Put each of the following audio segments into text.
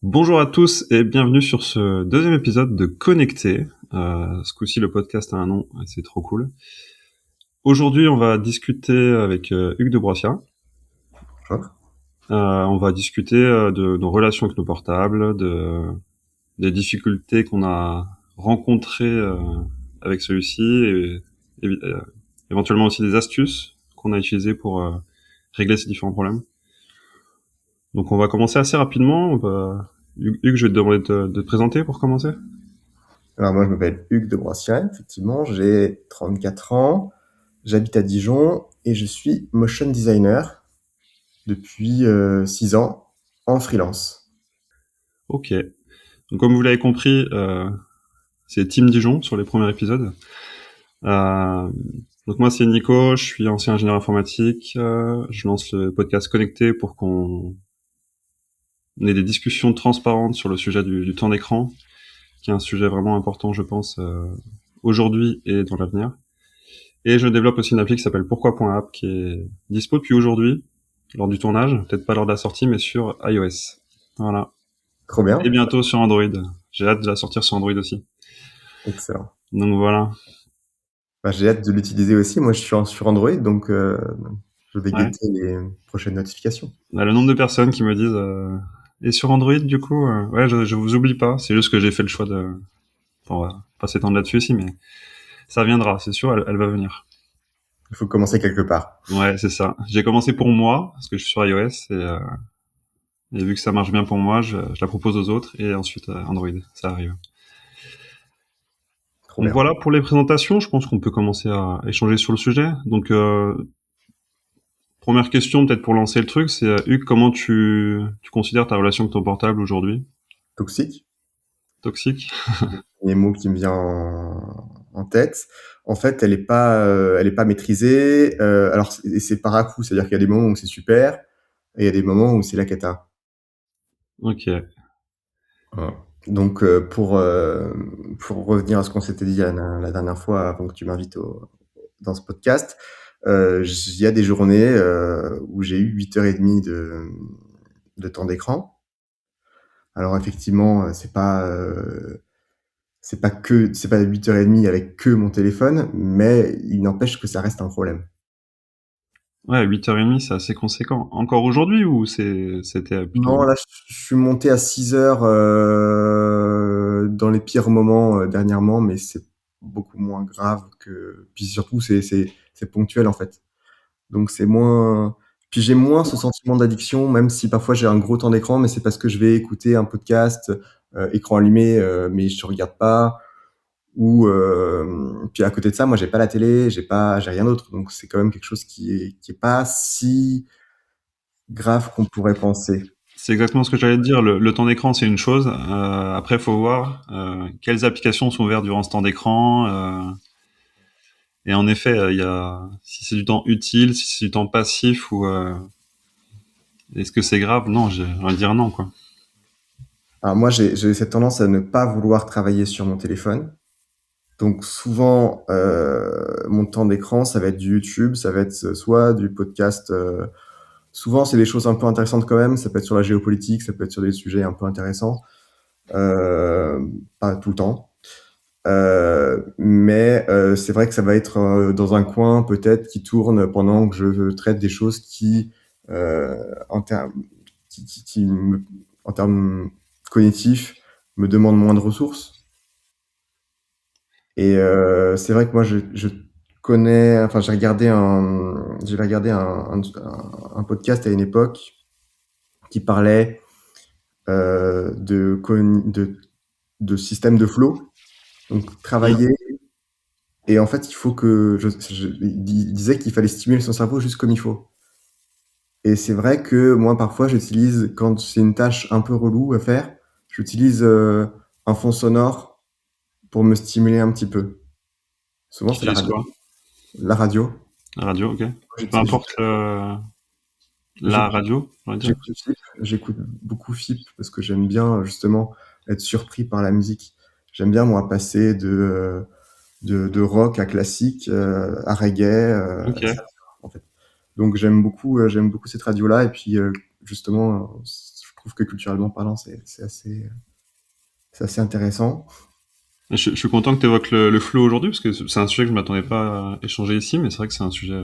Bonjour à tous et bienvenue sur ce deuxième épisode de Connecté. Ce coup-ci, le podcast a un nom et c'est trop cool. Aujourd'hui, on va discuter avec Hugues de Broissia. Bonjour. On va discuter de nos relations avec nos portables, des difficultés qu'on a rencontrées avec celui-ci et, éventuellement aussi des astuces qu'on a utilisées pour régler ces différents problèmes. Donc on va commencer assez rapidement. Hugues, je vais te demander de te présenter pour commencer. Alors moi je m'appelle Hugues de Broissia, effectivement, j'ai 34 ans, j'habite à Dijon et je suis motion designer depuis 6 ans en freelance. Ok. Donc, comme vous l'avez compris, c'est Team Dijon sur les premiers épisodes. Euh, donc moi c'est Nico, je suis ancien ingénieur informatique. Je lance le podcast Connecté pour qu'on ait des discussions transparentes sur le sujet du temps d'écran, qui est un sujet vraiment important, je pense, aujourd'hui et dans l'avenir. Et je développe aussi une appli qui s'appelle Pourquoi.app, qui est dispo depuis aujourd'hui, lors du tournage, peut-être pas lors de la sortie, mais sur iOS. Voilà. Trop Et bien, bientôt sur Android. J'ai hâte de la sortir sur Android aussi. excellent. Donc voilà. Bah, j'ai hâte de l'utiliser aussi, moi je suis sur Android donc je vais Ouais. guetter les prochaines notifications. Bah, le nombre de personnes qui me disent et sur Android du coup ouais je vous oublie pas, c'est juste que j'ai fait le choix de on va pas s'étendre là-dessus aussi, mais ça viendra, c'est sûr, elle va venir. Il faut commencer quelque part. Ouais, c'est ça, j'ai commencé pour moi parce que je suis sur iOS et vu que ça marche bien pour moi, je la propose aux autres et ensuite Android, ça arrive. Trop Donc bien. voilà pour les présentations, je pense qu'on peut commencer à échanger sur le sujet. Donc première question peut-être pour lancer le truc, c'est Hugues, comment tu considères ta relation avec ton portable aujourd'hui? Toxique, Toxique? les mots qui me vient en tête. En fait, elle est pas maîtrisée. Alors, c'est par à-coups, c'est-à-dire qu'il y a des moments où c'est super et il y a des moments où c'est la cata. Ok. Voilà. Donc, pour revenir à ce qu'on s'était dit la dernière fois avant que tu m'invites dans ce podcast, il y a des journées où j'ai eu 8h30 de temps d'écran. Alors effectivement, c'est pas 8h30 avec que mon téléphone, mais il n'empêche que ça reste un problème. Ouais, 8h30, c'est assez conséquent. Encore aujourd'hui ou c'était Non, plutôt... là, je suis monté à 6 heures dans les pires moments dernièrement, mais c'est beaucoup moins grave que. Puis surtout, c'est ponctuel en fait. Donc c'est moins. Puis j'ai moins ce sentiment d'addiction, même si parfois j'ai un gros temps d'écran, mais c'est parce que je vais écouter un podcast, écran allumé, mais je regarde pas. Ou puis à côté de ça, moi j'ai pas la télé, j'ai rien d'autre. Donc c'est quand même quelque chose qui est pas si grave qu'on pourrait penser. C'est exactement ce que j'allais te dire. Le temps d'écran, c'est une chose. Après, faut voir quelles applications sont ouvertes durant ce temps d'écran. Et en effet, il y a si c'est du temps utile, si c'est du temps passif ou est-ce que c'est grave? Non, j'ai envie de dire non, quoi. Alors moi, j'ai cette tendance à ne pas vouloir travailler sur mon téléphone. Donc souvent, mon temps d'écran, ça va être du YouTube, ça va être soit du podcast. Souvent, c'est des choses un peu intéressantes quand même. Ça peut être sur la géopolitique, ça peut être sur des sujets un peu intéressants. Euh, Pas tout le temps. Mais c'est vrai que ça va être dans un coin peut-être qui tourne pendant que je traite des choses en termes en termes cognitifs, me demandent moins de ressources. Et c'est vrai que moi, je connais, enfin, j'avais regardé un podcast à une époque qui parlait de système de flow. Donc, Mm. travailler. Et en fait, il faut que il disait qu'il fallait stimuler son cerveau juste comme il faut. Et c'est vrai que moi, parfois, j'utilise, quand c'est une tâche un peu relou à faire, j'utilise un fond sonore pour me stimuler un petit peu. Souvent, Tu c'est la utilises radio. quoi? La radio. La radio, ok. Peu J'utilise, importe la j'écoute, radio, on va dire. j'écoute FIP, j'écoute beaucoup FIP parce que j'aime bien justement être surpris par la musique. J'aime bien, moi, passer de rock à classique, à reggae, Ok. etc. En fait. Donc j'aime beaucoup cette radio-là et puis justement, trouve que culturellement parlant, c'est assez intéressant. Je suis content que tu évoques le flow aujourd'hui, parce que c'est un sujet que je m'attendais pas à échanger ici, mais c'est vrai que c'est un sujet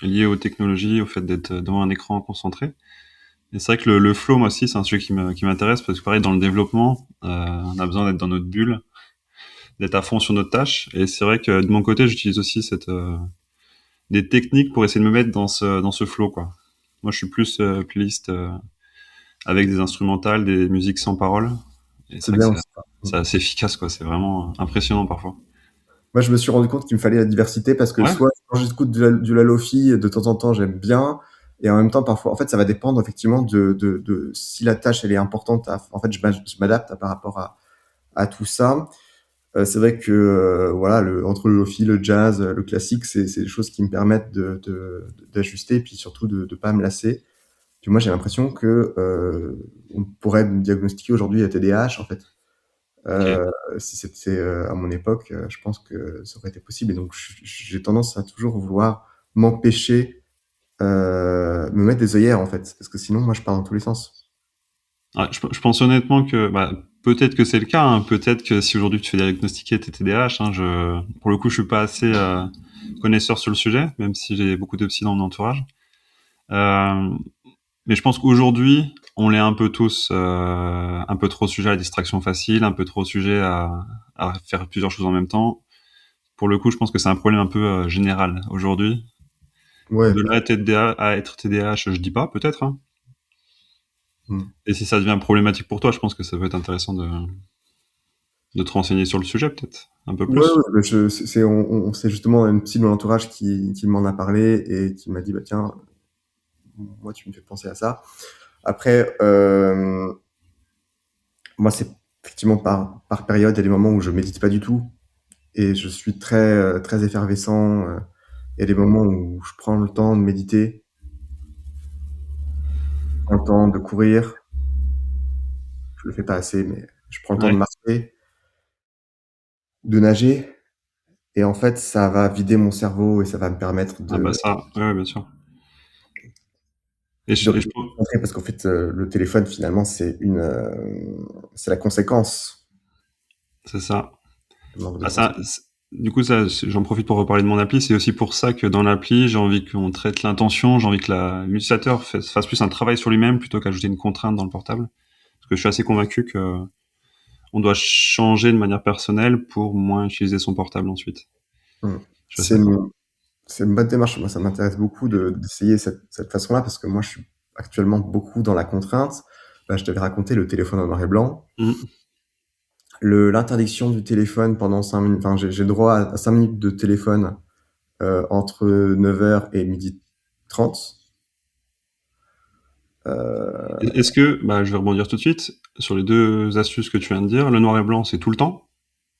lié aux technologies, au fait d'être devant un écran concentré. Et c'est vrai que le flow, moi aussi, c'est un sujet qui m'intéresse, parce que pareil, dans le développement, on a besoin d'être dans notre bulle, d'être à fond sur notre tâche. Et c'est vrai que de mon côté, j'utilise aussi des techniques pour essayer de me mettre dans ce flow, quoi. Moi, je suis plus playlist avec des instrumentales, des musiques sans paroles. Et c'est C'est vrai que bien aussi. c'est assez efficace, quoi. C'est vraiment impressionnant parfois. Moi, je me suis rendu compte qu'il me fallait la diversité parce que Ouais, soit quand j'écoute de la lofi, de temps en temps, j'aime bien. Et en même temps, parfois, en fait, ça va dépendre effectivement de si la tâche, elle est importante. En fait, je m'adapte par rapport à tout ça. C'est vrai que voilà, entre le lofi, le jazz, le classique, c'est des choses qui me permettent d'ajuster et puis surtout de pas me lasser. Puis moi, j'ai l'impression que on pourrait me diagnostiquer aujourd'hui la TDAH en fait. ok. Si c'était à mon époque, je pense que ça aurait été possible. Et donc, j'ai tendance à toujours vouloir m'empêcher, me mettre des œillères en fait, parce que sinon, moi, je pars dans tous les sens. Ouais, je pense honnêtement que bah, peut-être que c'est le cas. Hein. Peut-être que si aujourd'hui tu fais diagnostiquer tes TDAH, hein, pour le coup, je suis pas assez connaisseur sur le sujet, même si j'ai beaucoup de psy dans mon entourage. Euh, mais je pense qu'aujourd'hui, on l'est un peu tous, un peu trop sujet à la distraction facile, un peu trop sujet à faire plusieurs choses en même temps. Pour le coup, je pense que c'est un problème un peu général aujourd'hui. Ouais, De là à être TDAH, je dis pas, peut-être. Hein. mmh. Et si ça devient problématique pour toi, je pense que ça peut être intéressant de te renseigner sur le sujet, peut-être, un peu Ouais, plus. ouais, bah, c'est justement une psy de mon entourage qui m'en a parlé et qui m'a dit: «Bah, tiens, moi, tu me fais penser à ça». Après, moi, c'est effectivement par période. Il y a des moments où je médite pas du tout et je suis très effervescent. Il y a des moments où je prends le temps de méditer, je prends le temps de courir. Je le fais pas assez, mais je prends le temps de Ouais. marcher, de nager et en fait, ça va vider mon cerveau et ça va me permettre Ah bah ça, ouais, ouais, bien sûr. Et de je, et je- rester concentré parce qu'en fait, le téléphone finalement, c'est la conséquence c'est ça. du manque de Bah ça, concentration. du coup, j'en profite pour reparler de mon appli. C'est aussi pour ça que dans l'appli, j'ai envie qu'on traite l'intention, j'ai envie que l'utilisateur fasse plus un travail sur lui-même plutôt qu'ajouter une contrainte dans le portable. Parce que je suis assez convaincu que on doit changer de manière personnelle pour moins utiliser son portable ensuite. Mmh. Je suis assez C'est d'accord. une c'est une bonne démarche. Moi, ça m'intéresse beaucoup d'essayer cette façon-là parce que moi, je suis actuellement beaucoup dans la contrainte. Bah, je t'avais raconté le téléphone en noir et blanc. Mhm. L'interdiction du téléphone pendant 5 minutes, enfin, j'ai le droit à 5 minutes de téléphone entre 9 heures et 12h30. Est-ce que, bah, je vais rebondir tout de suite sur les deux astuces que tu viens de dire. Le noir et blanc, c'est tout le temps?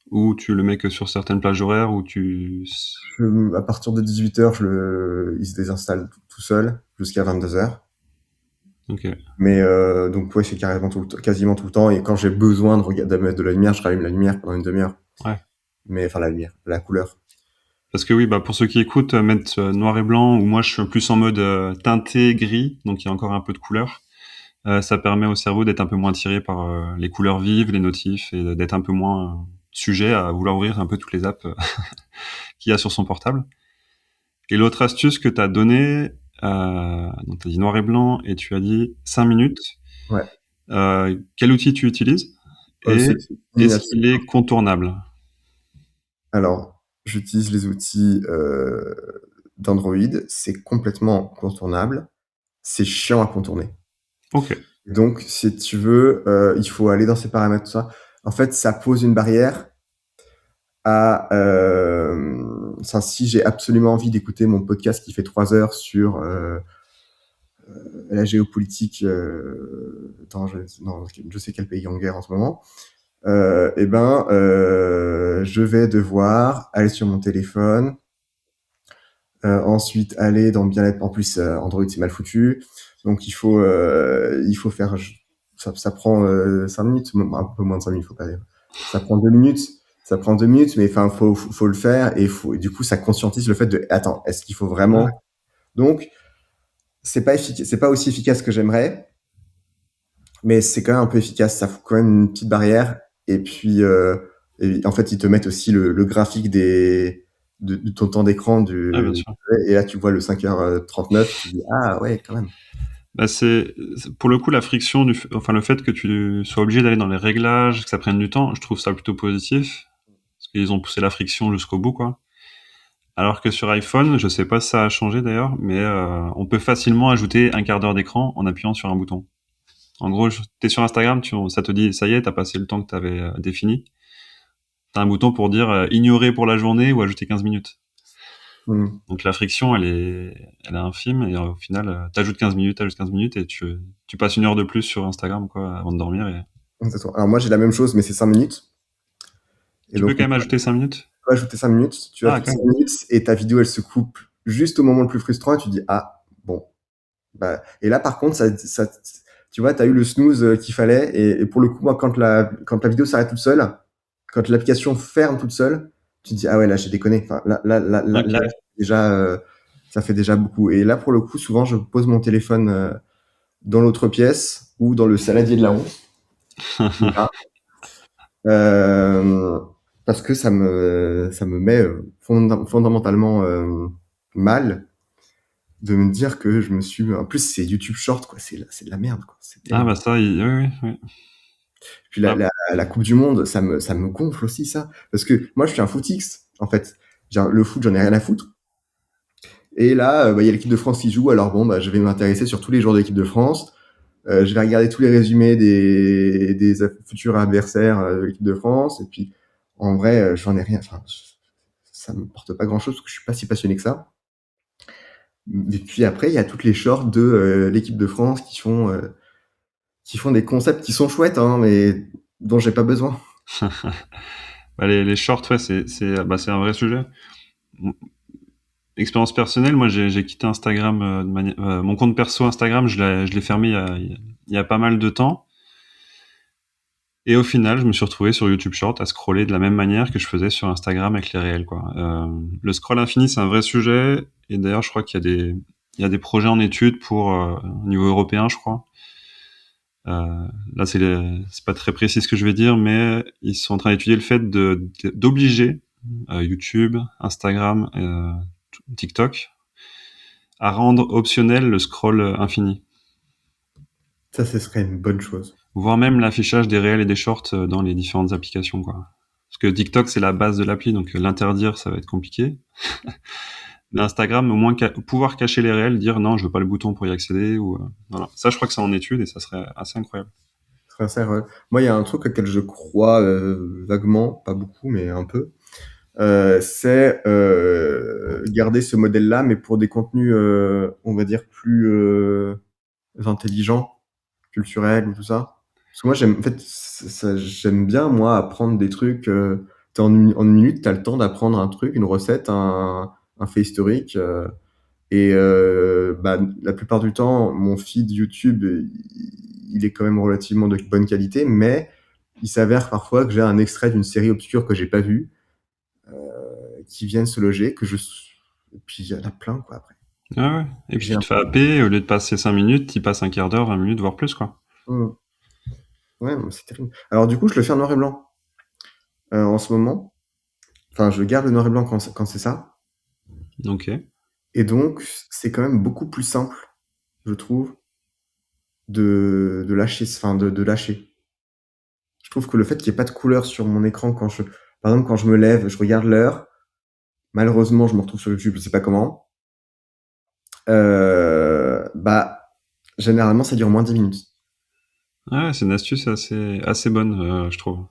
Ou tu le mets que sur certaines plages horaires où tu... À partir de 18h, il se désinstalle tout seul jusqu'à 22h. Ok. Mais donc ouais, c'est carrément quasiment tout le temps. Et quand j'ai besoin de mettre de la lumière, je rallume la lumière pendant une demi-heure. Ouais. Mais enfin la lumière, la couleur. Parce que oui, bah, pour ceux qui écoutent, mettre noir et blanc, ou moi je suis plus en mode teinté gris, donc il y a encore un peu de couleur. Ça permet au cerveau d'être un peu moins tiré par les couleurs vives, les notifs, et d'être un peu moins sujet à vouloir ouvrir un peu toutes les apps qu'il y a sur son portable. Et l'autre astuce que tu as donnée, donc tu as dit noir et blanc, et tu as dit 5 minutes. Ouais. Quel outil tu utilises? Et C'est est-ce miniature. qu'il est contournable? Alors, j'utilise les outils d'Android. C'est complètement contournable. C'est chiant à contourner. Ok. Donc, si tu veux, il faut aller dans ces paramètres, tout ça. En fait, ça pose une barrière enfin, si j'ai absolument envie d'écouter mon podcast qui fait 3 heures sur la géopolitique dans je sais quel pays en guerre en ce moment, et ben, je vais devoir aller sur mon téléphone, ensuite aller dans bien-être. En plus, Android c'est mal foutu, donc il faut faire. Ça prend 5 minutes, un peu moins de 5 minutes, faut pas dire. Ça prend 2 minutes. Ça prend 2 minutes, mais enfin, faut le faire et du coup, ça conscientise le fait de, attends, est-ce qu'il faut Ouais. vraiment? Donc, c'est pas aussi efficace que j'aimerais. Mais c'est quand même un peu efficace. Ça fout quand même une petite barrière. Et puis, et en fait, ils te mettent aussi le graphique de ton temps d'écran Ouais, bien sûr. et là, tu vois le 5h39, tu dis, ah ouais, quand même. Bah, pour le coup, la friction enfin, le fait que tu sois obligé d'aller dans les réglages, que ça prenne du temps, je trouve ça plutôt positif. Parce qu'ils ont poussé la friction jusqu'au bout, quoi. Alors que sur iPhone, je sais pas si ça a changé d'ailleurs, mais on peut facilement ajouter un quart d'heure d'écran en appuyant sur un bouton. En gros, t'es sur Instagram, ça te dit, ça y est, t'as passé le temps que t'avais défini. T'as un bouton pour dire ignorer pour la journée ou ajouter 15 minutes. Mm. Donc la friction, elle est infime et au final, t'ajoutes 15 minutes et tu passes 1 heure de plus sur Instagram, quoi, avant de dormir. Et Exactement. Alors moi, j'ai la même chose, mais c'est 5 minutes. Et tu peux donc, quand même ajouter 5 minutes. tu peux ajouter 5 minutes, tu Ah, ajoutes quand 5 même. minutes et ta vidéo, elle se coupe juste au moment le plus frustrant et tu dis, ah, bon. Bah, et là, par contre, tu vois, tu as eu le snooze qu'il fallait. Et pour le coup, moi, quand la vidéo s'arrête toute seule, quand l'application ferme toute seule, tu te dis, ah ouais, là, j'ai déconné. Enfin, là, Ok. déjà, ça fait déjà beaucoup. Et là, pour le coup, souvent, je pose mon téléphone dans l'autre pièce ou dans le saladier de la honte. Voilà. Euh, Parce que ça me met fondamentalement mal de me dire que je me suis. En plus, c'est YouTube Short, quoi. C'est de la merde, quoi. C'est Ah terrible. bah ça, oui, oui, oui. Puis Bah, la Coupe du Monde, ça me gonfle aussi, ça. Parce que moi, je suis un footix, en fait. Le foot, j'en ai rien à foutre. Et là, bah, il y a l'équipe de France qui joue. Alors bon, bah, je vais m'intéresser sur tous les joueurs de l'équipe de France. Je vais regarder tous les résumés des futurs adversaires de l'équipe de France. Et puis, en vrai, j'en ai rien. Enfin, ça me porte pas grand-chose parce que je suis pas si passionné que ça. Et puis après, il y a toutes les shorts de l'équipe de France qui font des concepts qui sont chouettes, hein, mais dont j'ai pas besoin. bah, les shorts, ouais, c'est un vrai sujet. Expérience personnelle, moi j'ai quitté Instagram mon compte perso Instagram, je l'ai fermé il y a pas mal de temps. Et au final, je me suis retrouvé sur YouTube Short à scroller de la même manière que je faisais sur Instagram avec les réels, quoi. Le scroll infini, c'est un vrai sujet. Et d'ailleurs, je crois qu'il y a des projets en étude au niveau européen, je crois. Là, c'est pas très précis ce que je vais dire, mais ils sont en train d'étudier le fait d'obliger YouTube, Instagram, TikTok à rendre optionnel le scroll infini, Ça, ce serait une bonne chose. voire même l'affichage des réels et des shorts dans les différentes applications, quoi. Parce que TikTok, c'est la base de l'appli, donc l'interdire, ça va être compliqué. Mais Instagram, au moins pouvoir cacher les réels, dire non, je veux pas le bouton pour y accéder, ou voilà. Ça, je crois que c'est en étude et ça serait assez incroyable. Sincère, moi, il y a un truc auquel je crois vaguement, pas beaucoup, mais un peu. C'est garder ce modèle-là, mais pour des contenus, on va dire, plus intelligents, culturels ou tout ça. Parce que moi, en fait, j'aime bien, moi, apprendre des trucs. En une minute, tu as le temps d'apprendre un truc, une recette, un fait historique. Et bah, la plupart du temps, mon feed YouTube, il est quand même relativement de bonne qualité, mais il s'avère parfois que j'ai un extrait d'une série obscure que j'ai pas vue, qui viennent se loger, et puis il y en a plein, quoi, après. Ah ouais. Et puis J'ai tu te fais happer, au lieu de passer 5 minutes, tu passes un quart d'heure, 20 minutes, voire plus, quoi. Mmh. Ouais, mais c'est terrible. Alors du coup, je le fais en noir et blanc en ce moment. Enfin, je garde le noir et blanc quand c'est ça. Ok. Et donc, c'est quand même beaucoup plus simple, je trouve, de lâcher, enfin, de lâcher. Je trouve que le fait qu'il n'y ait pas de couleur sur mon écran par exemple, quand je me lève, je regarde l'heure. Malheureusement, je me retrouve sur YouTube, je sais pas comment. Bah, généralement, ça dure moins de 10 minutes. Ah ouais, c'est une astuce assez bonne, je trouve,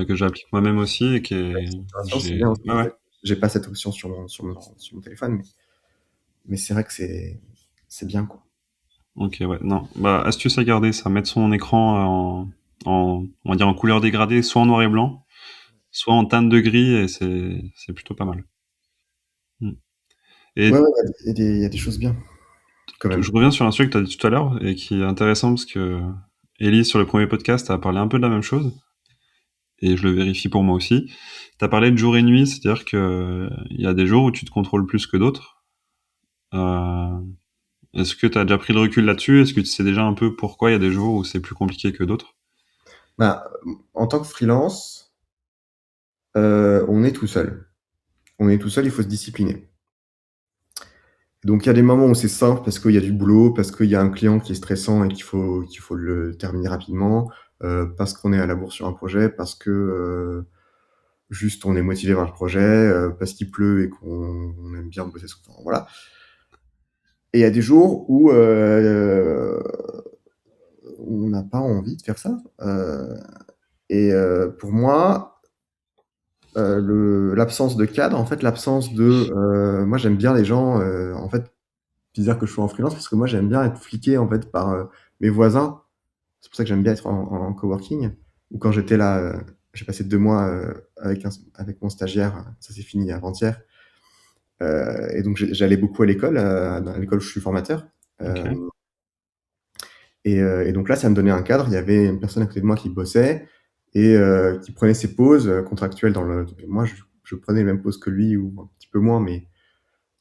que j'applique moi-même aussi et C'est bien aussi, ouais, en ouais. fait. J'ai pas cette option sur mon téléphone, mais c'est vrai que c'est bien, quoi. Ok, ouais, non. Bah, astuce à garder, ça, mettre son écran on va dire en couleur dégradée, soit en noir et blanc, soit en teinte de gris, et c'est plutôt pas mal. Mm. Ouais, Et ouais, il y a des choses bien, quand je même. reviens sur un sujet que tu as dit tout à l'heure et qui est intéressant parce que Elise, sur le premier podcast, a parlé un peu de la même chose. Et je le vérifie pour moi aussi. Tu as parlé de jour et nuit, c'est-à-dire que il y a des jours où tu te contrôles plus que d'autres. Euh, Est-ce que tu as déjà pris le recul là-dessus? Est-ce que tu sais déjà un peu pourquoi il y a des jours où c'est plus compliqué que d'autres? Bah, en tant que freelance, on est tout seul. On est tout seul, il faut se discipliner. Donc il y a des moments où c'est simple parce qu'il y a du boulot, parce qu'il y a un client qui est stressant et qu'il faut le terminer rapidement, parce qu'on est à la bourre sur un projet, parce que, juste on est motivé par le projet, parce qu'il pleut et qu'on aime bien bosser enfin voilà. Et il y a des jours où, on n'a pas envie de faire ça, pour moi, l'absence de cadre, en fait, moi j'aime bien les gens, en fait, bizarre que je sois en freelance parce que moi j'aime bien être fliqué en fait par, mes voisins. C'est pour ça que j'aime bien être en coworking. Ou quand j'étais là, j'ai passé 2 mois, avec mon stagiaire, ça s'est fini avant-hier. Et donc j'allais beaucoup à l'école, dans l'école où je suis formateur. OK. Hem et donc là, ça me donnait un cadre. Il y avait une personne à côté de moi qui bossait et qui prenait ses pauses, contractuelles dans le moi je prenais les mêmes pauses que lui ou un petit peu moins, mais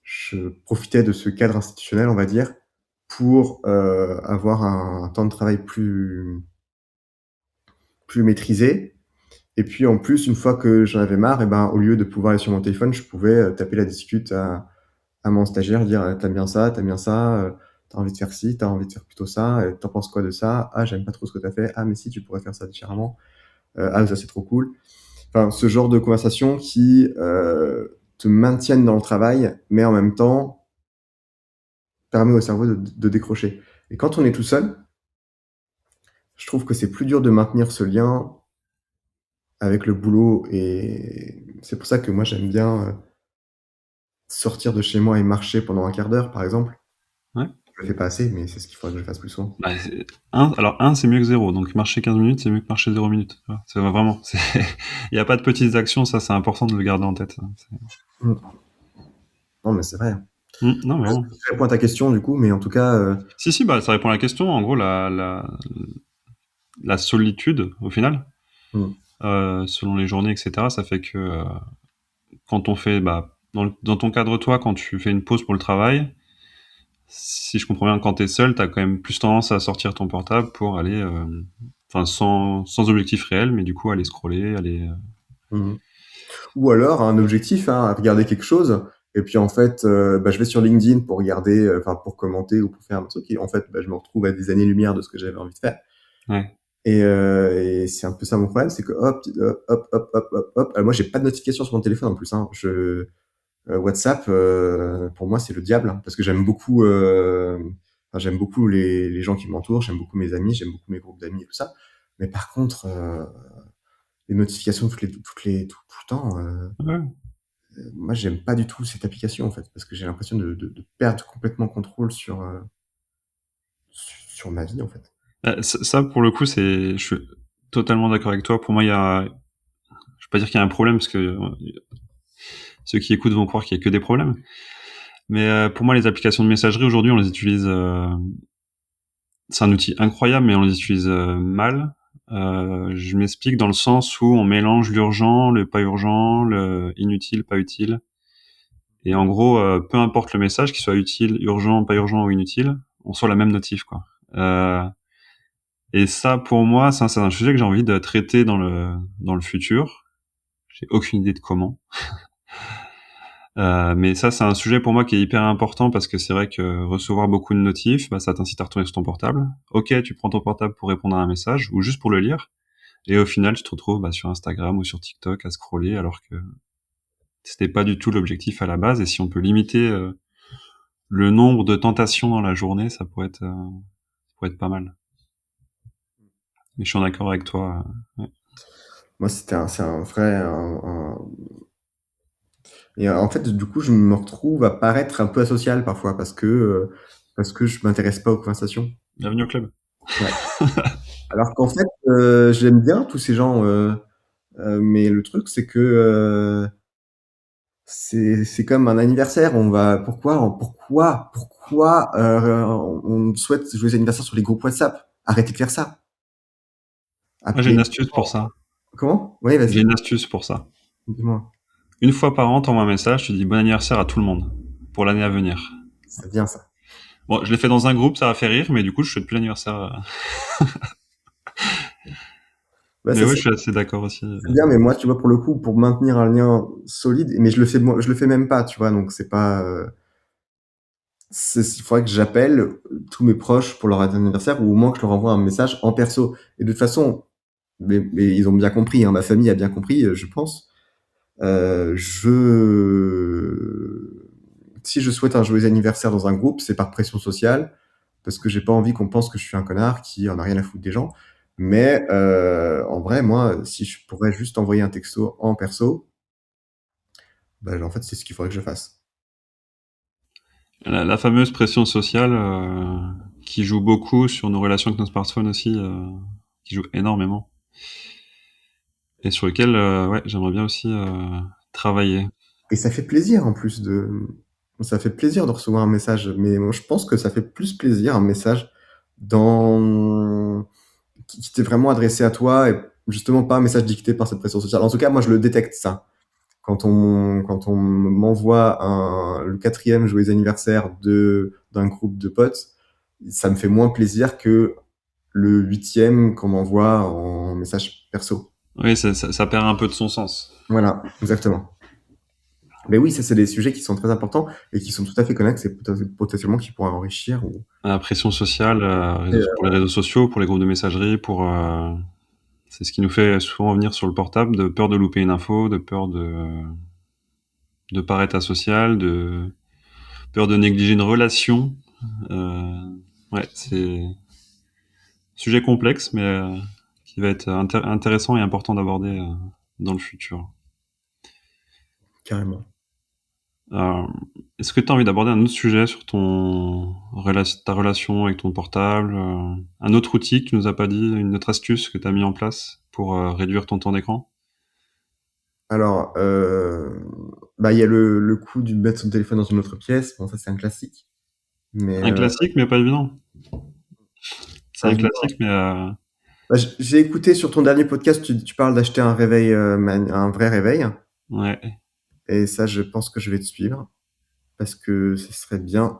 je profitais de ce cadre institutionnel, on va dire, pour, avoir un temps de travail plus maîtrisé. Et puis en plus, une fois que j'en avais marre et ben, au lieu de pouvoir aller sur mon téléphone, je pouvais, taper la discute à mon stagiaire, dire: «Tu bien ça? T'aimes bien ça? Tu envie de faire ci? T'as envie de faire plutôt ça? Tu penses quoi de ça? Ah, j'aime pas trop ce que t'as fait. Ah, mais si, tu pourrais faire ça différemment. Ah, ça, c'est trop cool». Enfin, ce genre de conversation qui, te maintiennent dans le travail, mais en même temps, permet au cerveau de décrocher. Et quand on est tout seul, je trouve que c'est plus dur de maintenir ce lien avec le boulot et c'est pour ça que moi j'aime bien, sortir de chez moi et marcher pendant un quart d'heure, par exemple. Ouais. Je le fais pas assez, mais c'est ce qu'il faudrait que je fasse plus souvent. Bah, c'est 1, c'est mieux que 0. Donc marcher 15 minutes, c'est mieux que marcher 0 minutes. Tu vois? C'est vraiment, il y a pas de petites actions, ça c'est important de le garder en tête, hein. Mmh. Non, mais c'est vrai, hein. Non, Je sais vraiment. pas si ça répond à ta question du coup, mais en tout cas, Si, bah, ça répond à la question. En gros, la solitude, au final, mmh, selon les journées, etc., ça fait que quand on fait, bah, dans ton cadre, toi, quand tu fais une pause pour le travail, si je comprends bien, quand t'es seul, t'as quand même plus tendance à sortir ton portable pour aller, enfin, sans objectif réel, mais du coup, aller scroller, aller. mmh. Ou alors un objectif, hein, à regarder quelque chose et puis en fait, bah, je vais sur LinkedIn pour regarder, enfin pour commenter ou pour faire un truc et en fait, bah, je me retrouve à des années-lumière de ce que j'avais envie de faire. Ouais. Et c'est un peu ça mon problème, c'est que hop, moi j'ai pas de notification sur mon téléphone en plus, hein. WhatsApp, pour moi c'est le diable, hein, parce que j'aime beaucoup les gens qui m'entourent, j'aime beaucoup mes amis, j'aime beaucoup mes groupes d'amis et tout ça. Mais par contre, les notifications tout le temps, Ouais. moi j'aime pas du tout cette application en fait, parce que j'ai l'impression de perdre complètement contrôle sur ma vie en fait. Ça, pour le coup, je suis totalement d'accord avec toi. Pour moi, je vais pas dire qu'il y a un problème parce que ceux qui écoutent vont croire qu'il y a que des problèmes. Mais pour moi, les applications de messagerie aujourd'hui, on les utilise. C'est un outil incroyable, mais on les utilise mal. Je m'explique dans le sens où on mélange l'urgent, le pas urgent, le inutile, pas utile. Et en gros, peu importe le message, qu'il soit utile, urgent, pas urgent ou inutile, on reçoit la même notif, quoi. Et ça, pour moi, ça, c'est un sujet que j'ai envie de traiter dans le futur. J'ai aucune idée de comment. Mais ça, c'est un sujet pour moi qui est hyper important parce que c'est vrai que recevoir beaucoup de notifs, bah, ça t'incite à retourner sur ton portable. Ok, tu prends ton portable pour répondre à un message ou juste pour le lire. Et au final, tu te retrouves bah, sur Instagram ou sur TikTok à scroller alors que c'était pas du tout l'objectif à la base. Et si on peut limiter le nombre de tentations dans la journée, ça pourrait être pas mal. Mais je suis en accord avec toi. Ouais. Moi, c'est un vrai et en fait, du coup, je me retrouve à paraître un peu asocial parfois parce que je m'intéresse pas aux conversations. Bienvenue au club. Ouais. Alors qu'en fait, j'aime bien tous ces gens, mais le truc, c'est que, c'est comme un anniversaire. Pourquoi, on souhaite joyeux anniversaire sur les groupes WhatsApp? Arrêtez de faire ça. Moi, j'ai une Appelez astuce pour ça. comment? Oui, J'ai vas-y, une astuce pour ça. dis-moi. Une fois par an, t'envoies un message, tu dis bon anniversaire à tout le monde pour l'année à venir. C'est bien ça. Bon, je l'ai fait dans un groupe, ça a fait rire, mais du coup, je souhaite plus l'anniversaire. Bah, Mais ça, oui, je suis assez d'accord aussi. c'est bien, mais moi, tu vois, pour le coup, pour maintenir un lien solide, mais je le fais même pas, tu vois, donc c'est pas, il faudrait que j'appelle tous mes proches pour leur anniversaire ou au moins que je leur envoie un message en perso. Et de toute façon, mais ils ont bien compris, hein, ma famille a bien compris, je pense. Si je souhaite un joyeux anniversaire dans un groupe, c'est par pression sociale, parce que j'ai pas envie qu'on pense que je suis un connard qui en a rien à foutre des gens. Mais en vrai, moi, si je pourrais juste envoyer un texto en perso, bah, en fait, c'est ce qu'il faudrait que je fasse. La fameuse pression sociale qui joue beaucoup sur nos relations avec nos smartphones aussi, qui joue énormément. Et sur lequel ouais, j'aimerais bien aussi travailler. Et ça fait plaisir en plus ça fait plaisir de recevoir un message, mais moi je pense que ça fait plus plaisir un message dans qui t'est vraiment adressé à toi et justement pas un message dicté par cette pression sociale. En tout cas, moi je le détecte ça. Quand on m'envoie le 4e joyeux anniversaire d'un groupe de potes, ça me fait moins plaisir que le 8e qu'on m'envoie en message perso. Oui, ça perd un peu de son sens. Voilà, exactement. Mais oui, ça c'est des sujets qui sont très importants et qui sont tout à fait connexes et potentiellement qui pourraient enrichir. La pression sociale Et, pour les réseaux sociaux, pour les groupes de messagerie, pour c'est ce qui nous fait souvent venir sur le portable, de peur de louper une info, de peur de paraître asocial, de peur de négliger une relation. Euh, ouais, c'est un sujet complexe, mais qui va être intéressant et important d'aborder dans le futur. carrément. Euh, Est-ce que tu as envie d'aborder un autre sujet sur ta relation avec ton portable, un autre outil que tu nous as pas dit, une autre astuce que tu as mis en place pour réduire ton temps d'écran? Alors, bah, il y a le coup de mettre son téléphone dans une autre pièce. Bon, ça c'est un classique. Mais Un classique, mais pas évident. C'est pas un évident. classique, mais Bah, j'ai écouté sur ton dernier podcast, tu parles d'acheter un réveil, un vrai réveil. ouais. Et ça, je pense que je vais te suivre. Parce que ce serait bien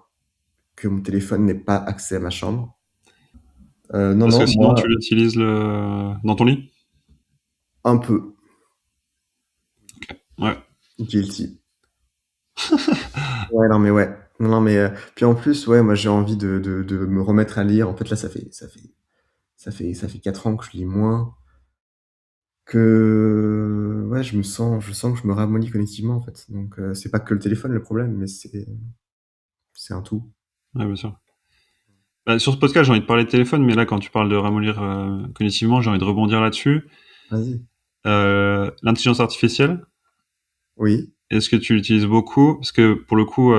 que mon téléphone n'ait pas accès à ma chambre. Non, Parce non, que sinon, moi, tu l'utilises dans ton lit? un peu Ouais. guilty. Ouais, non, mais ouais. Non, non, mais puis en plus, ouais, moi j'ai envie de me remettre à lire. En fait, là, ça fait 4 ans que je lis moins. Que ouais, je sens que je me ramollis cognitivement en fait. Donc c'est pas que le téléphone le problème, mais c'est un tout. Ouais, bien sûr. Bah, sur ce podcast, j'ai envie de parler de téléphone, mais là, quand tu parles de ramollir cognitivement, j'ai envie de rebondir là-dessus. Vas-y. L'intelligence artificielle, Oui. est-ce que tu l'utilises beaucoup? Parce que pour le coup,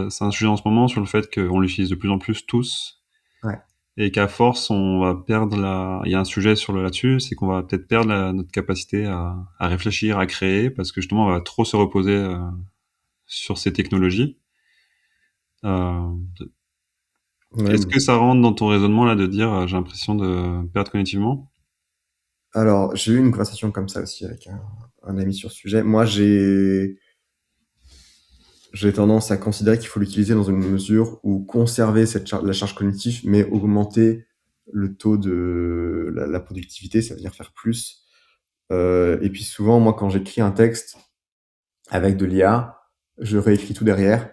c'est un sujet en ce moment sur le fait qu'on l'utilise de plus en plus tous Ouais. et qu'à force, on va perdre il y a un sujet là-dessus, c'est qu'on va peut-être perdre notre capacité à réfléchir, à créer, parce que justement, on va trop se reposer sur ces technologies. Euh, Ouais, Est-ce que ça rentre dans ton raisonnement là de dire j'ai l'impression de perdre cognitivement? alors j'ai eu une conversation comme ça aussi avec un ami sur ce sujet. Moi j'ai tendance à considérer qu'il faut l'utiliser dans une mesure où conserver la charge cognitive, mais augmenter le taux de la productivité, ça veut dire faire plus. Et puis souvent, moi, quand j'écris un texte avec de l'IA, je réécris tout derrière.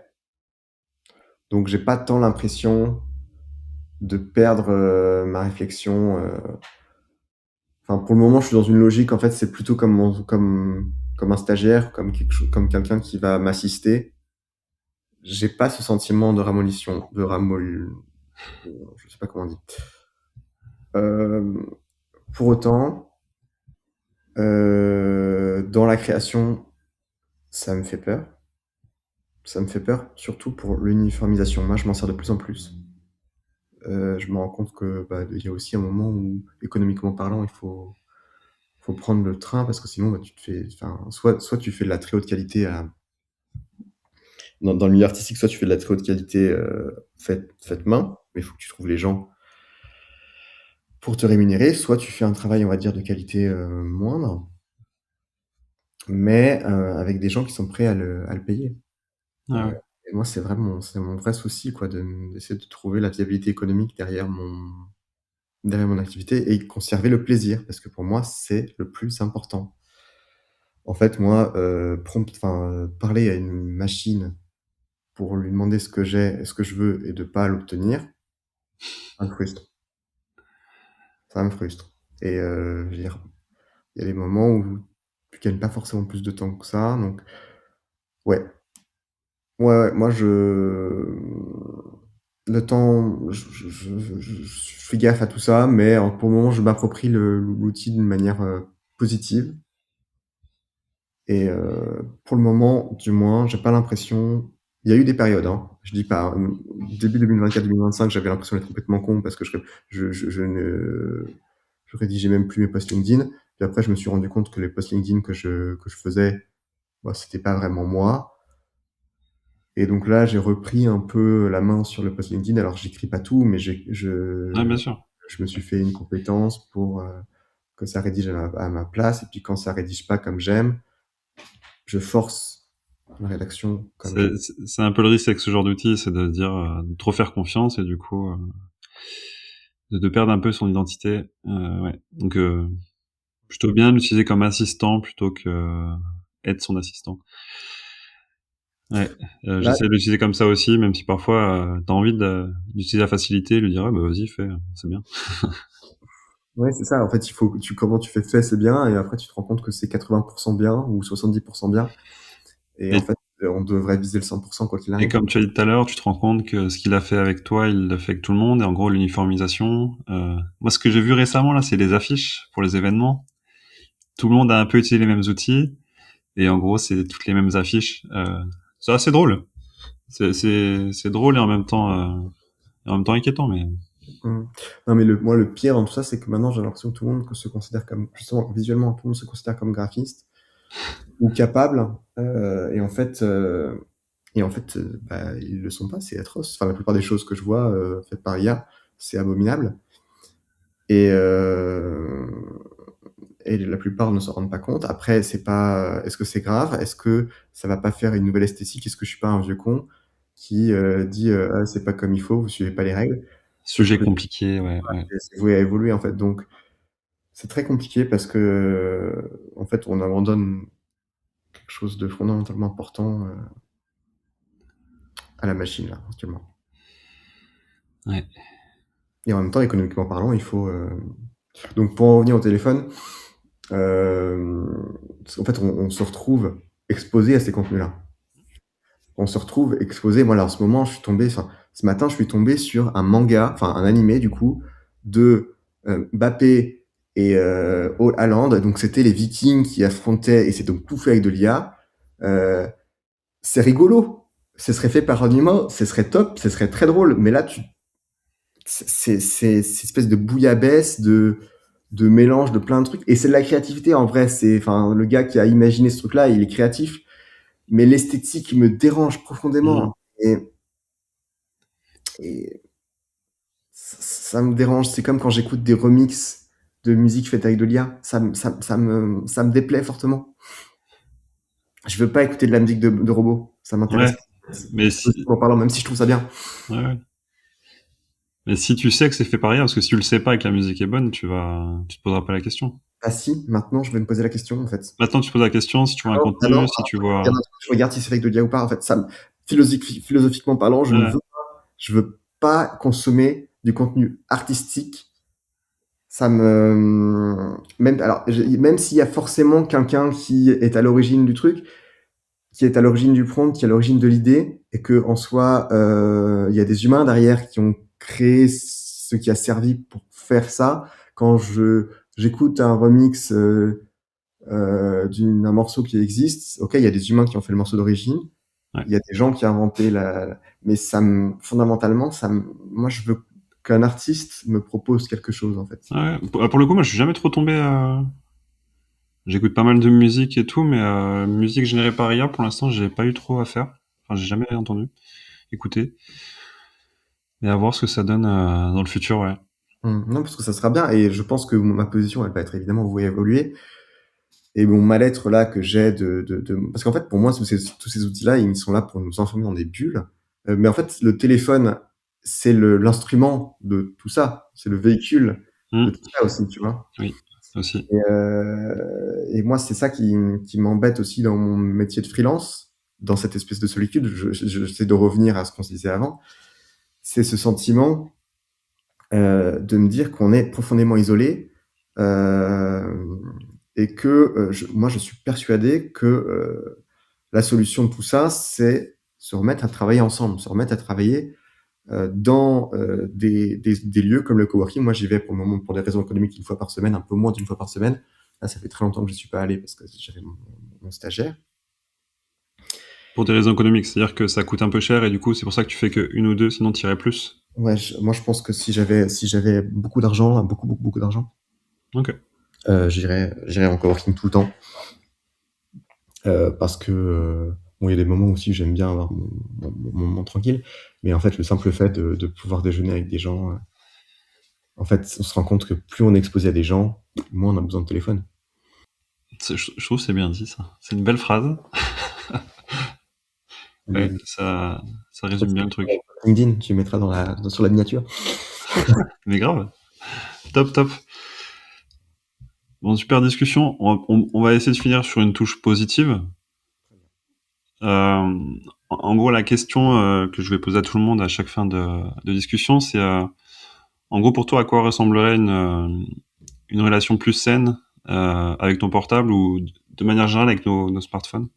Donc j'ai pas tant l'impression de perdre ma réflexion. Enfin, pour le moment, je suis dans une logique. En fait, c'est plutôt comme un stagiaire, comme quelque chose, comme quelqu'un qui va m'assister. J'ai pas ce sentiment de ramollition, je sais pas comment on dit. Euh, pour autant, dans la création, ça me fait peur. Ça me fait peur, surtout pour l'uniformisation. Moi, je m'en sers de plus en plus. Je me rends compte que bah, il y a aussi un moment où, économiquement parlant, faut prendre le train parce que sinon, bah, tu te fais, enfin, soit tu fais de la très haute qualité dans le milieu artistique, soit tu fais de la très haute qualité faite main, mais il faut que tu trouves les gens pour te rémunérer, soit tu fais un travail, on va dire, de qualité moindre, mais avec des gens qui sont prêts à le payer. Ah ouais. Et moi, c'est mon vrai souci, quoi, d'essayer de trouver la viabilité économique derrière mon activité et conserver le plaisir, parce que pour moi, c'est le plus important. En fait, moi, parler à une machine pour lui demander ce que j'ai, ce que je veux et de pas l'obtenir, ça me frustre. Ça me frustre et je veux dire, il y a des moments où tu gagnes pas forcément plus de temps que ça, donc ouais. Ouais, ouais, moi le temps, je fais gaffe à tout ça, mais pour le moment, je m'approprie l'outil d'une manière, positive et pour le moment, du moins, j'ai pas l'impression il y a eu des périodes, hein, je dis pas, début 2024-2025, j'avais l'impression d'être complètement con parce que je ne je rédigeais même plus mes posts LinkedIn. Puis après, je me suis rendu compte que les posts LinkedIn que je faisais, bah, c'était pas vraiment moi. Et donc là, j'ai repris un peu la main sur le post LinkedIn. Alors, j'écris pas tout, mais Ouais, bien sûr. je me suis fait une compétence pour que ça rédige à ma place. Et puis, quand ça rédige pas comme j'aime, je force la rédaction comme j'aime. C'est un peu le risque avec ce genre d'outil, c'est de dire, de trop faire confiance et du coup, de perdre un peu son identité. Ouais. Donc, plutôt bien l'utiliser comme assistant plutôt que être son assistant. Ouais, Là, j'essaie de l'utiliser comme ça aussi, même si parfois t'as envie d'utiliser la facilité, lui dire ouais, bah vas-y fais, c'est bien. ouais, c'est ça. En fait, il faut que comment tu fais, c'est bien. Et après, tu te rends compte que c'est 80% bien ou 70% bien. Et en Et, fait, on devrait viser le 100% quoi qu'il et arrive. comme tu as dit tout à l'heure, tu te rends compte que ce qu'il a fait avec toi, il l'a fait avec tout le monde. Et en gros, l'uniformisation. Moi, ce que j'ai vu récemment là, c'est les affiches pour les événements. Tout le monde a un peu utilisé les mêmes outils. Et en gros, c'est toutes les mêmes affiches. C'est assez drôle. C'est drôle et en même temps inquiétant, mais Mmh. Non, mais moi, le pire dans tout ça, c'est que maintenant, j'ai l'impression que tout le monde se considère comme, justement, visuellement, tout le monde se considère comme graphiste ou capable. Et en fait, bah, ils le sont pas. C'est atroce. Enfin, la plupart des choses que je vois faites par IA, c'est abominable. Et, euh, et la plupart ne s'en rendent pas compte. Après, c'est pas. Est-ce que c'est grave? Est-ce que ça va pas faire une nouvelle esthétique? Est-ce que je suis pas un vieux con qui dit ah, c'est pas comme il faut, vous suivez pas les règles? Sauf sujet que compliqué, ouais, ouais. c'est voué à évoluer en fait. Donc c'est très compliqué parce que en fait on abandonne quelque chose de fondamentalement important à la machine là actuellement. Ouais. Et en même temps économiquement parlant, il faut donc pour en revenir au téléphone, euh, en fait on se retrouve exposé à ces contenus-là. On se retrouve exposé. Moi là en ce moment, ce matin, je suis tombé sur un manga, enfin un animé du coup de Mbappé et Haaland. Donc c'était les Vikings qui affrontaient et c'est donc tout fait avec de l'IA. Euh, c'est rigolo. Ce serait fait par un humain, ce serait top, ce serait très drôle. Mais là, c'est espèce de bouillabaisse, de mélange de plein de trucs. Et c'est de la créativité en vrai. Enfin, le gars qui a imaginé ce truc-là, il est créatif. Mais l'esthétique me dérange Mhm. profondément. Et ça me dérange. C'est comme quand j'écoute des remixes de musique faite avec de l'IA. Ça me déplaît fortement. Je veux pas écouter de la musique de robots. Ça m'intéresse Ouais. pas. Mais si, En parlant, même si je trouve ça bien. ouais, ouais. Mais si tu sais que c'est fait par IA, parce que si tu le sais pas et que la musique est bonne, tu te poseras pas la question. Ah si, maintenant je vais me poser la question en fait. Maintenant, tu te poses la question si tu vois un Ah non, contenu, si tu vois, je regarde si c'est avec de l'IA ou pas. En fait, philosophiquement parlant, ouais, je veux pas consommer du contenu artistique. Ça me, même, alors, même s'il y a forcément quelqu'un qui est à l'origine du truc, qui est à l'origine du prompt, qui est à l'origine de l'idée, et que en soi, il y a des humains derrière qui ont créé ce qui a servi pour faire ça. Quand j'écoute un remix d'un morceau qui existe, ok, il y a des humains qui ont fait le morceau d'origine, ouais. il y a des gens qui ont inventé mais fondamentalement, moi je veux qu'un artiste me propose quelque chose en fait. Ouais. Pour le coup, moi, je suis jamais trop tombé. J'écoute pas mal de musique et tout, mais musique générée par IA, pour l'instant, j'ai pas eu trop à faire. Enfin, j'ai jamais entendu, écouté. Et à voir ce que ça donne dans le futur, ouais. Non, parce que ça sera bien, et je pense que ma position, elle va être évidemment vouée à évoluer. et mon mal-être là que j'ai parce qu'en fait, pour moi, tous ces outils-là, ils sont là pour nous enfermer dans des bulles. Mais en fait, le téléphone, c'est l'instrument de tout ça. C'est le véhicule de Mmh. tout ça aussi, tu vois. Oui, aussi. Et moi, c'est ça qui m'embête aussi dans mon métier de freelance, dans cette espèce de solitude. J'essaie de revenir à ce qu'on se disait avant. C'est ce sentiment de me dire qu'on est profondément isolé, et que moi, je suis persuadé que la solution de tout ça, c'est se remettre à travailler ensemble, se remettre à travailler dans des lieux comme le coworking. Moi, j'y vais pour le moment pour des raisons économiques une fois par semaine, un peu moins d'une fois par semaine. Là, ça fait très longtemps que je ne suis pas allé parce que j'avais mon stagiaire. Pour des raisons économiques, c'est-à-dire que ça coûte un peu cher et du coup, c'est pour ça que tu fais que une ou deux, sinon tu irais plus. Ouais, moi, je pense que si j'avais beaucoup d'argent, beaucoup d'argent, Ok. j'irais en coworking tout le temps. Parce que bon, il y a des moments aussi où j'aime bien avoir mon moment tranquille, mais en fait, le simple fait de pouvoir déjeuner avec des gens, en fait, on se rend compte que plus on est exposé à des gens, moins on a besoin de téléphone. Je trouve que c'est bien dit, ça. C'est une belle phrase. Ouais, Les- ça résume bien le truc. LinkedIn, tu mettras sur la miniature. Mais grave. Top, top. Bon, super discussion. On va essayer de finir sur une touche positive. En gros, la question que je vais poser à tout le monde à chaque fin de discussion, c'est en gros pour toi, à quoi ressemblerait une relation plus saine avec ton portable ou de manière générale avec nos smartphones?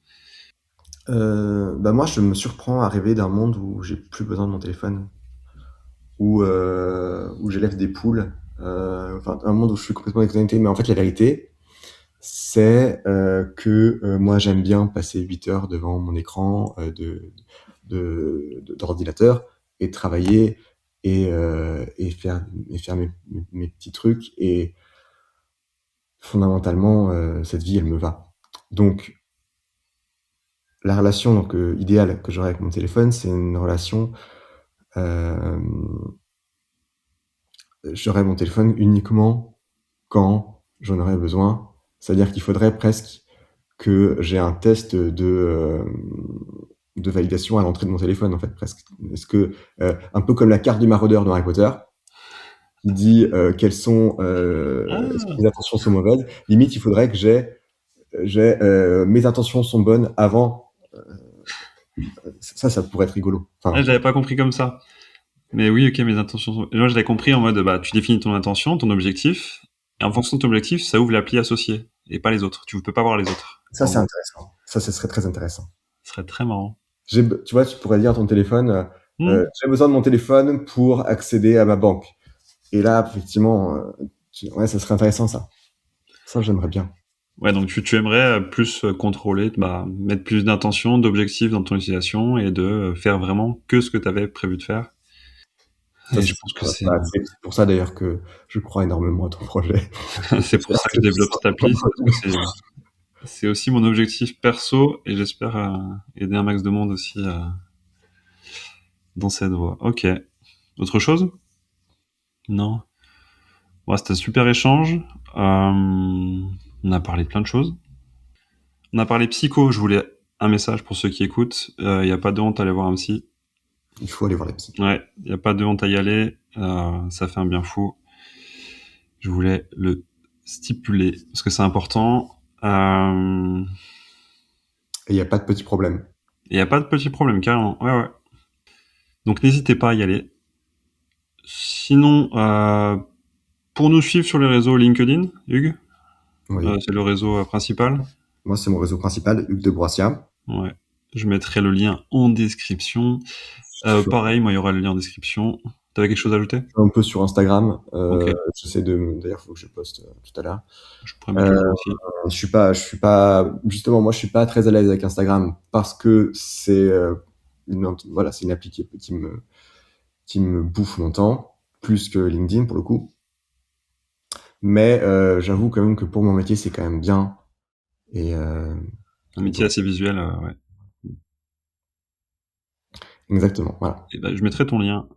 Bah moi, je me surprends à rêver d'un monde où j'ai plus besoin de mon téléphone, où j'élève des poules, enfin un monde où je suis complètement déconnecté. Mais en fait, la vérité, c'est que moi, j'aime bien passer 8 heures devant mon écran d'ordinateur et travailler et faire mes petits trucs. Et fondamentalement, cette vie, elle me va. Donc, la relation idéale que j'aurais avec mon téléphone, c'est une relation. euh, J'aurais mon téléphone uniquement quand j'en aurais besoin. C'est-à-dire qu'il faudrait presque que j'ai un test de validation à l'entrée de mon téléphone, en fait, presque. Est-ce que, un peu comme la carte du maraudeur dans Harry Potter, qui dit est-ce que Ah, mes intentions sont mauvaises. Limite, il faudrait que mes intentions sont bonnes avant. Ça pourrait être rigolo. ah, Enfin, je l'avais pas compris comme ça. Mais oui, ok, mes intentions sont... Moi, je l'ai compris en mode, bah, tu définis ton intention, ton objectif, et en fonction de ton objectif, ça ouvre l'appli associée, et pas les autres. Tu peux pas voir les autres, ça, en c'est gros. intéressant. Ça, ce serait très intéressant. Ce serait très marrant. Tu vois, tu pourrais dire à ton téléphone, Hmm. j'ai besoin de mon téléphone pour accéder à ma banque. Et là, effectivement, ouais, ça serait intéressant, ça. Ça, j'aimerais bien. Ouais, donc tu aimerais plus contrôler, bah, mettre plus d'intention, d'objectifs dans ton utilisation, et de faire vraiment que ce que tu avais prévu de faire. Ça, Et je pense que c'est... c'est pour ça, d'ailleurs, que je crois énormément à ton projet. C'est pour J'espère ça que que je tu développe seras cette appli, c'est parce que c'est aussi mon objectif perso et j'espère aider un max de monde aussi dans cette voie. Ok. Autre chose? Non. Bon, c'était un super échange. On a parlé de plein de choses. On a parlé psycho. Je voulais un message pour ceux qui écoutent. Il n'y a pas de honte à aller voir un psy. Il faut aller voir les psy. Ouais, il n'y a pas de honte à y aller. Ça fait un bien fou. Je voulais le stipuler parce que c'est important. Et il n'y a pas de petits problèmes. Il n'y a pas de petit problème, carrément. Ouais, ouais. Donc n'hésitez pas à y aller. Sinon, pour nous suivre sur les réseaux LinkedIn, Hugues, Oui. c'est le réseau principal. Moi, c'est mon réseau principal, Hugues de Broissia. Ouais. Je mettrai le lien en description. Je suis Pareil, moi, il y aura le lien en description. T'avais quelque chose à ajouter? un peu sur Instagram. Ok. D'ailleurs, il faut que je poste tout à l'heure. Je pourrais mettre Euh, le lien aussi. justement, moi, je suis pas très à l'aise avec Instagram parce que voilà, c'est une appli qui me bouffe mon temps, plus que LinkedIn pour le coup. Mais j'avoue quand même que pour mon métier, c'est quand même bien. Et Un métier assez visuel, ouais. exactement, voilà, Et ben, je mettrai ton lien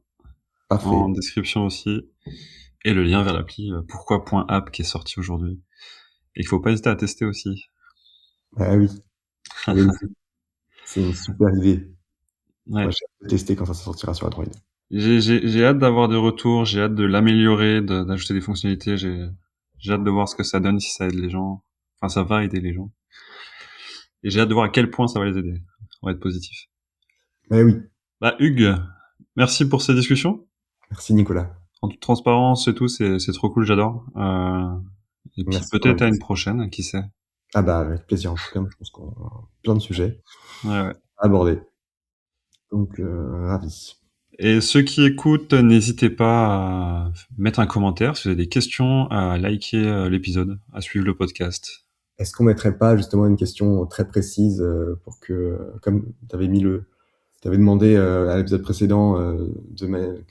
en parfait. description aussi. Et le lien vers l'appli pourquoi.app qui est sorti aujourd'hui. Et il faut pas hésiter à tester aussi. Ah oui, oui, c'est une super idée. Ouais. Moi, j'ai hâte de tester quand ça sortira sur Android. J'ai hâte d'avoir des retours, j'ai hâte de l'améliorer, d'ajouter des fonctionnalités, j'ai hâte de voir ce que ça donne, si ça aide les gens. Enfin, ça va aider les gens. Et j'ai hâte de voir à quel point ça va les aider. On va être positif. Mais oui, Bah, Hugues, merci pour cette discussion. merci Nicolas. En toute transparence et tout, c'est trop cool, j'adore. Et puis Merci pour peut-être à une l'invitation. prochaine, qui sait. Ah bah, avec plaisir en tout cas, je pense qu'on a plein de sujets Ouais, ouais. à aborder. Donc, ravi. Et ceux qui écoutent, n'hésitez pas à mettre un commentaire si vous avez des questions, à liker l'épisode, à suivre le podcast. Est-ce qu'on mettrait pas justement une question très précise pour que, comme tu avais demandé à l'épisode précédent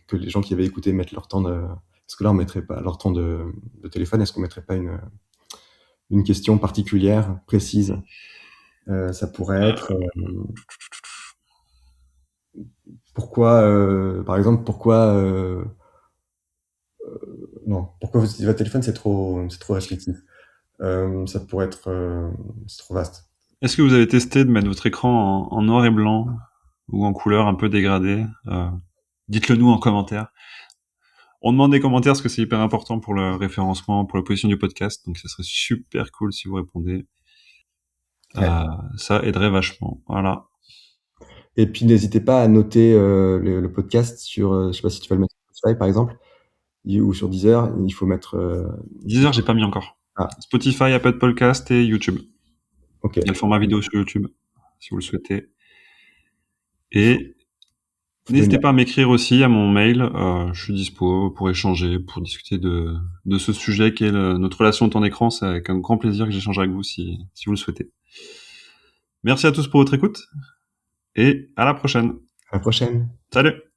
que les gens qui avaient écouté mettent leur temps de... Est-ce que là on mettrait pas leur temps de téléphone? Est-ce qu'on mettrait pas une question particulière, précise? Ça pourrait être pourquoi, par exemple, non, pourquoi vous utilisez votre téléphone, c'est trop restrictif. Ça pourrait être, c'est trop vaste. Est-ce que vous avez testé de mettre votre écran en noir et blanc ou en couleur un peu dégradée? Dites-le nous en commentaire. On demande des commentaires parce que c'est hyper important pour le référencement, pour la position du podcast. Donc, ça serait super cool si vous répondez. Ouais. Ça aiderait vachement. Voilà. Et puis n'hésitez pas à noter le podcast sur, je sais pas si tu vas le mettre sur Spotify par exemple, ou sur Deezer, il faut mettre. 10 heures, j'ai pas mis encore. Ah, Spotify, Apple Podcast et YouTube. ok. Il y a le format vidéo sur YouTube, si vous le souhaitez. Et Faut n'hésitez donner- pas à m'écrire aussi à mon mail. Je suis dispo pour échanger, pour discuter de ce sujet qui est notre relation temps d'écran. C'est avec un grand plaisir que j'échange avec vous si vous le souhaitez. Merci à tous pour votre écoute et à la prochaine. À la prochaine. Salut!